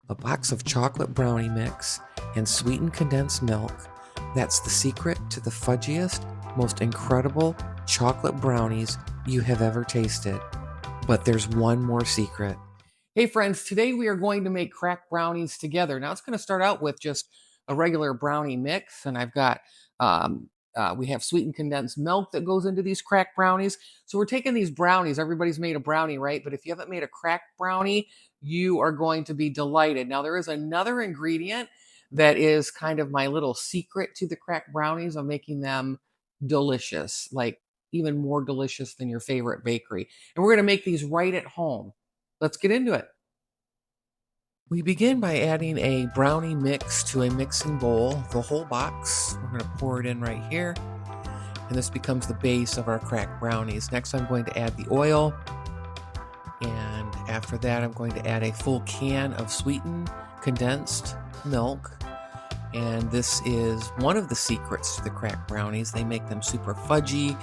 a box of chocolate brownie mix, and sweetened condensed milk. That's the secret to the fudgiest, most incredible chocolate brownies you have ever tasted. But there's one more secret. Hey friends, today we are going to make crack brownies together. Now it's going to start out with just a regular brownie mix, and I've got we have sweetened condensed milk that goes into these crack brownies. So we're taking these brownies. Everybody's made a brownie, right? But if you haven't made a crack brownie, you are going to be delighted. Now there is another ingredient that is kind of my little secret to the crack brownies of making them delicious, like even more delicious than your favorite bakery. And we're going to make these right at home. Let's get into it. We begin by adding a brownie mix to a mixing bowl, the whole box. We're going to pour it in right here, and this becomes the base of our cracked brownies. Next, I'm going to add the oil, and after that, I'm going to add a full can of sweetened condensed milk. And this is one of the secrets to the cracked brownies. They make them super fudgy,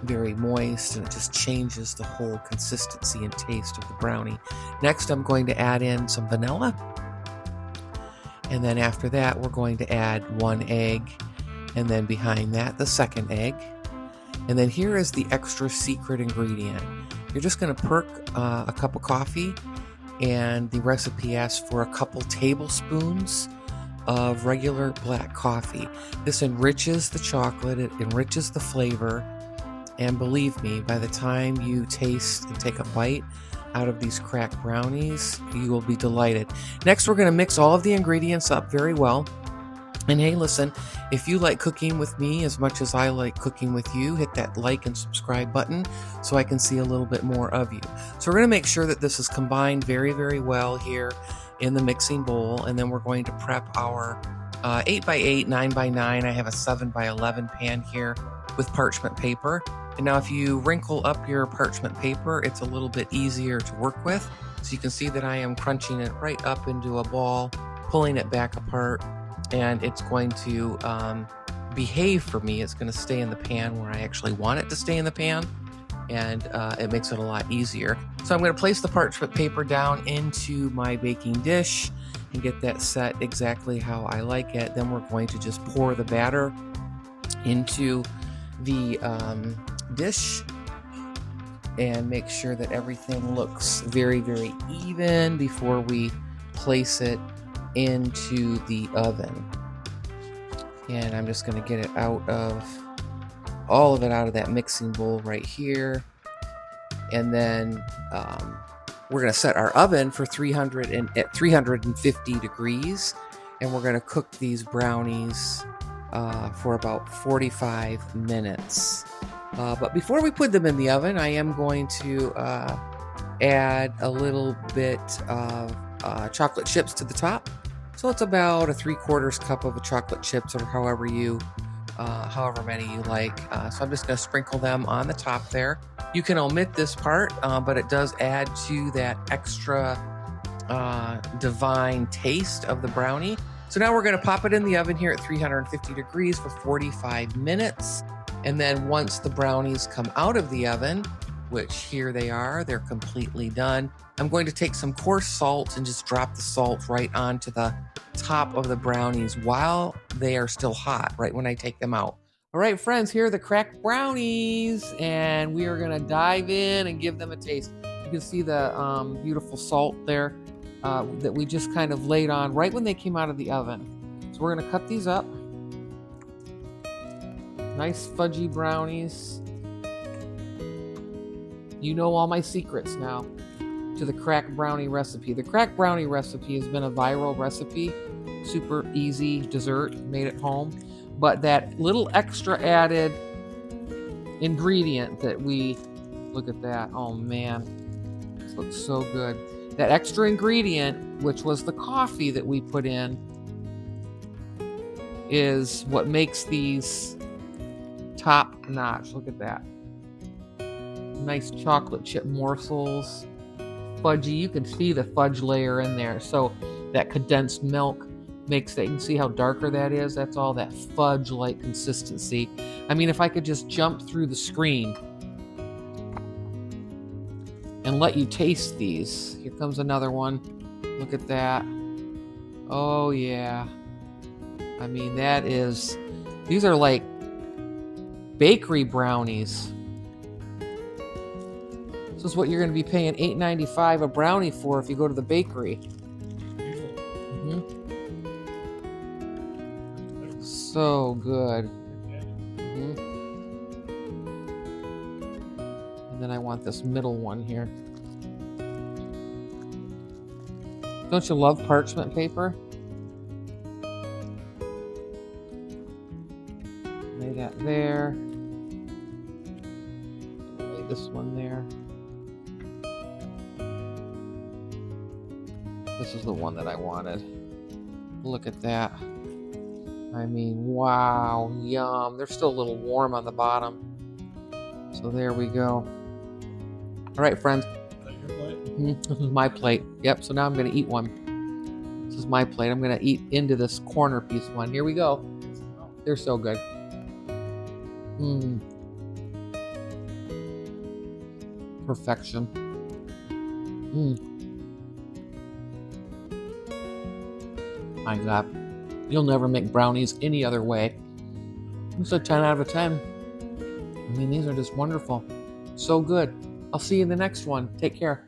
very moist, and it just changes the whole consistency and taste of the brownie. Next, I'm going to add in some vanilla. And then after that, we're going to add 1 egg. And then behind that, the second egg. And then here is the extra secret ingredient. You're just going to perk a cup of coffee, and the recipe asks for a couple tablespoons of regular black coffee. This enriches the chocolate, it enriches the flavor, and believe me, by the time you taste and take a bite out of these cracked brownies, you will be delighted. Next, we're going to mix all of the ingredients up very well. And hey, listen, if you like cooking with me as much as I like cooking with you, hit that like and subscribe button so I can see a little bit more of you. So we're going to make sure that this is combined very, very well here in the mixing bowl, and then we're going to prep our 8x8, 9x9. I have a 7x11 pan here with parchment paper. And now if you wrinkle up your parchment paper, it's a little bit easier to work with. So you can see that I am crunching it right up into a ball, pulling it back apart, and it's going to behave for me. It's going to stay in the pan where I actually want it to stay in the pan, and it makes it a lot easier. So I'm going to place the parchment paper down into my baking dish and get that set exactly how I like it. Then we're going to just pour the batter into the dish and make sure that everything looks very, very even before we place it into the oven. And I'm just going to get it out of all of it out of that mixing bowl right here. And then we're going to set our oven for 350 degrees, and we're going to cook these brownies for about 45 minutes. But before we put them in the oven, I am going to add a little bit of chocolate chips to the top. So it's about a 3/4 cup of chocolate chips, or however many you like. So I'm just going to sprinkle them on the top there. You can omit this part, but it does add to that extra divine taste of the brownie. So now we're going to pop it in the oven here at 350 degrees for 45 minutes. And then once the brownies come out of the oven, which here they are, they're completely done, I'm going to take some coarse salt and just drop the salt right onto the top of the brownies while they are still hot, right when I take them out. All right, friends, here are the cracked brownies, and we are going to dive in and give them a taste. You can see the beautiful salt there that we just kind of laid on right when they came out of the oven. So we're going to cut these up. Nice fudgy brownies. You know all my secrets now to the crack brownie recipe. The crack brownie recipe has been a viral recipe, super easy dessert made at home. But that little extra added ingredient that look at that, oh man, this looks so good. That extra ingredient, which was the coffee that we put in, is what makes these top notch. Look at that. Nice chocolate chip morsels, fudgy. You can see the fudge layer in there. So that condensed milk makes that. You can see how darker that is. That's all that fudge-like consistency. I mean, if I could just jump through the screen and let you taste these. Here comes another one. Look at that. Oh yeah. I mean, these are like bakery brownies. This is what you're going to be paying $8.95 a brownie for if you go to the bakery. So good. And then I want this middle one here. Don't you love parchment paper? Lay that there. Lay this one there. This is the one that I wanted. Look at that. I mean, wow, yum. They're still a little warm on the bottom. So there we go. All right, friends. Is that your plate? This is my plate. Yep, so now I'm going to eat one. This is my plate. I'm going to eat into this corner piece one. Here we go. They're so good. Perfection. My God. You'll never make brownies any other way. It's a 10 out of 10. I mean, these are just wonderful. So good. I'll see you in the next one. Take care.